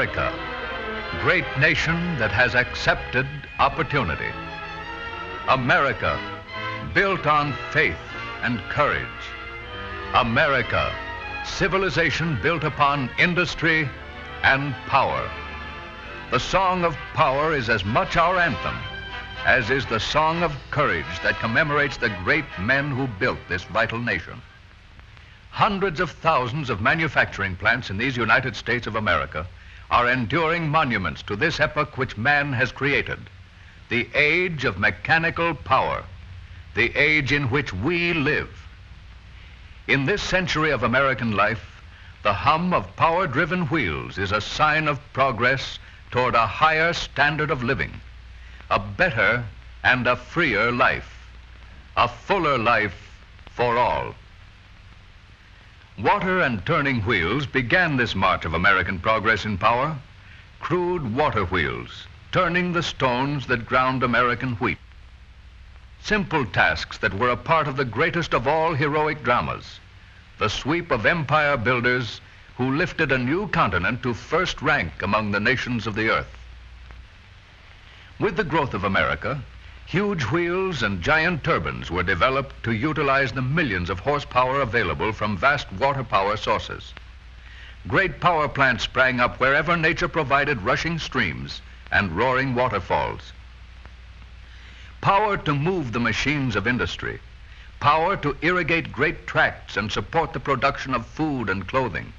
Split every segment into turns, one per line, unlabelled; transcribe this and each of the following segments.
America, great nation that has accepted opportunity. America, built on faith and courage. America, civilization built upon industry and power. The song of power is as much our anthem as is the song of courage that commemorates the great men who built this vital nation. Hundreds of thousands of manufacturing plants in these United States of America are enduring monuments to this epoch which man has created, the age of mechanical power, the age in which we live. In this century of American life, the hum of power-driven wheels is a sign of progress toward a higher standard of living, a better and a freer life, a fuller life for all. Water and turning wheels began this march of American progress in power, crude water wheels, turning the stones that ground American wheat. Simple tasks that were a part of the greatest of all heroic dramas, the sweep of empire builders who lifted a new continent to first rank among the nations of the earth. With the growth of America, huge wheels and giant turbines were developed to utilize the millions of horsepower available from vast water power sources. Great power plants sprang up wherever nature provided rushing streams and roaring waterfalls. Power to move the machines of industry, power to irrigate great tracts and support the production of food and clothing,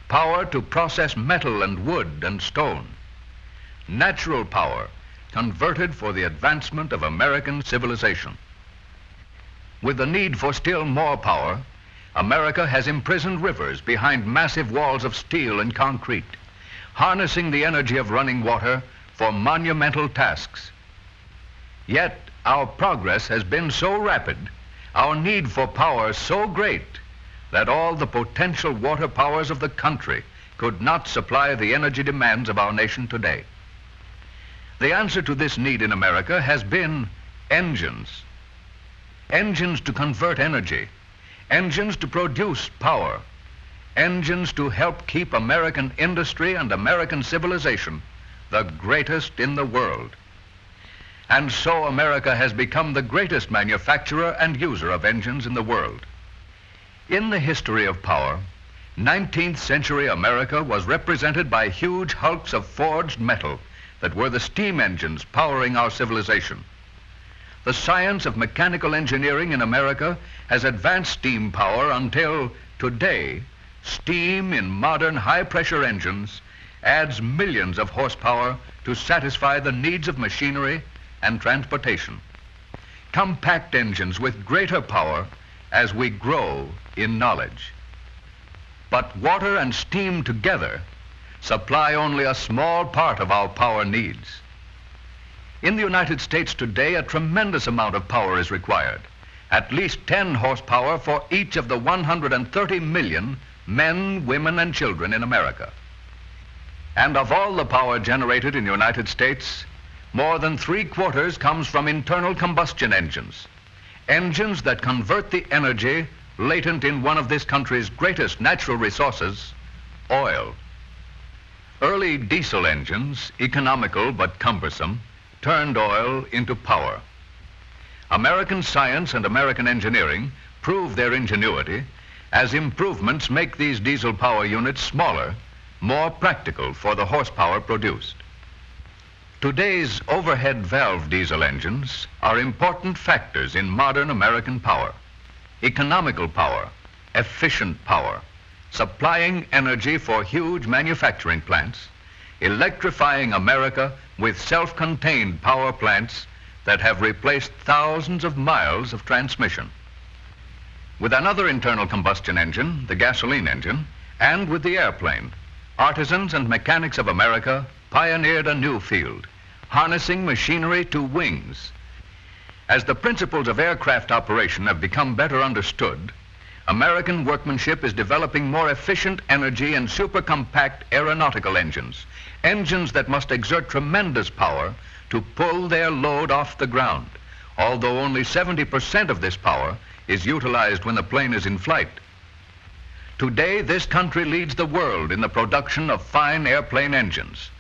power to process metal and wood and stone, natural power converted for the advancement of American civilization. With the need for still more power, America has imprisoned rivers behind massive walls of steel and concrete, harnessing the energy of running water for monumental tasks. Yet our progress has been so rapid, our need for power so great, that all the potential water powers of the country could not supply the energy demands of our nation today. The answer to this need in America has been engines. Engines to convert energy, engines to produce power, engines to help keep American industry and American civilization the greatest in the world. And so America has become the greatest manufacturer and user of engines in the world. In the history of power, 19th century America was represented by huge hulks of forged metal that were the steam engines powering our civilization. The science of mechanical engineering in America has advanced steam power until today, steam in modern high-pressure engines adds millions of horsepower to satisfy the needs of machinery and transportation. Compact engines with greater power as we grow in knowledge. But water and steam together supply only a small part of our power needs. In the United States today, a tremendous amount of power is required, at least 10 horsepower for each of the 130 million men, women, and children in America. And of all the power generated in the United States, more than 3/4 comes from internal combustion engines, engines that convert the energy latent in one of this country's greatest natural resources, oil. Early diesel engines, economical but cumbersome, turned oil into power. American science and American engineering prove their ingenuity as improvements make these diesel power units smaller, more practical for the horsepower produced. Today's overhead valve diesel engines are important factors in modern American power. Economical power, efficient power, supplying energy for huge manufacturing plants, electrifying America with self-contained power plants that have replaced thousands of miles of transmission. With another internal combustion engine, the gasoline engine, and with the airplane, artisans and mechanics of America pioneered a new field, harnessing machinery to wings. As the principles of aircraft operation have become better understood, American workmanship is developing more efficient energy and supercompact aeronautical engines, engines that must exert tremendous power to pull their load off the ground, although only 70% of this power is utilized when the plane is in flight. Today, this country leads the world in the production of fine airplane engines.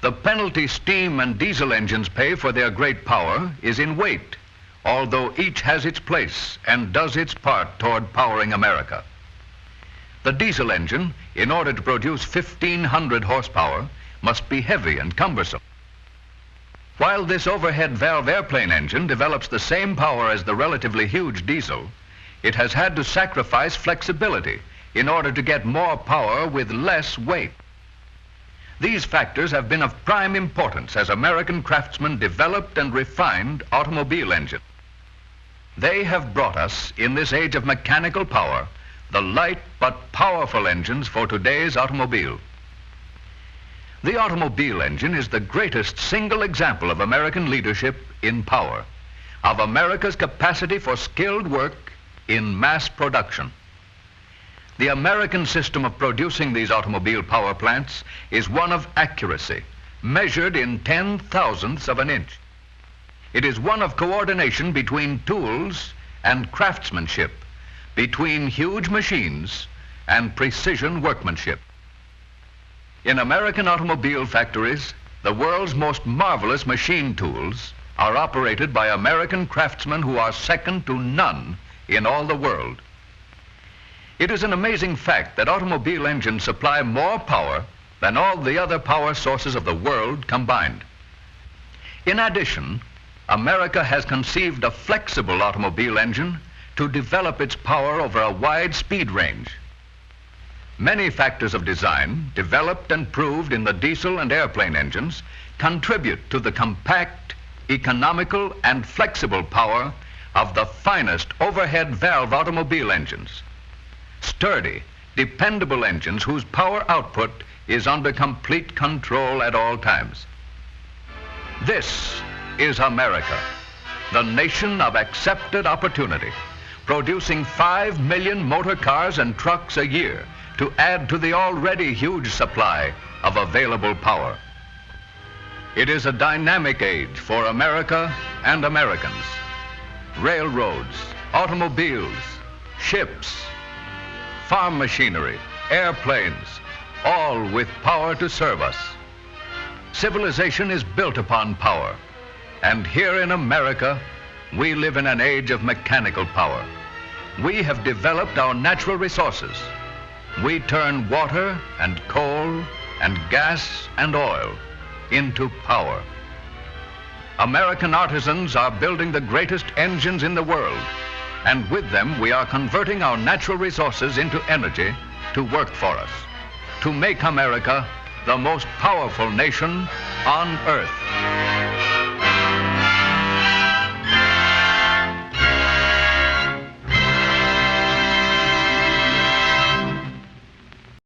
The penalty steam and diesel engines pay for their great power is in weight, although each has its place and does its part toward powering America. The diesel engine, in order to produce 1,500 horsepower, must be heavy and cumbersome. While this overhead valve airplane engine develops the same power as the relatively huge diesel, it has had to sacrifice flexibility in order to get more power with less weight. These factors have been of prime importance as American craftsmen developed and refined automobile engines. They have brought us, in this age of mechanical power, the light but powerful engines for today's automobile. The automobile engine is the greatest single example of American leadership in power, of America's capacity for skilled work in mass production. The American system of producing these automobile power plants is one of accuracy, measured in 10,000ths of an inch. It is one of coordination between tools and craftsmanship, between huge machines and precision workmanship. In American automobile factories, the world's most marvelous machine tools are operated by American craftsmen who are second to none in all the world. It is an amazing fact that automobile engines supply more power than all the other power sources of the world combined. In addition, America has conceived a flexible automobile engine to develop its power over a wide speed range. Many factors of design, developed and proved in the diesel and airplane engines, contribute to the compact, economical, and flexible power of the finest overhead valve automobile engines. Sturdy, dependable engines whose power output is under complete control at all times. This is America, the nation of accepted opportunity, producing 5 million motor cars and trucks a year to add to the already huge supply of available power. It is a dynamic age for America and Americans. Railroads, automobiles, ships, farm machinery, airplanes, all with power to serve us. Civilization is built upon power, and here in America, we live in an age of mechanical power. We have developed our natural resources. We turn water and coal and gas and oil into power. American artisans are building the greatest engines in the world, and with them we are converting our natural resources into energy to work for us, to make America the most powerful nation on earth.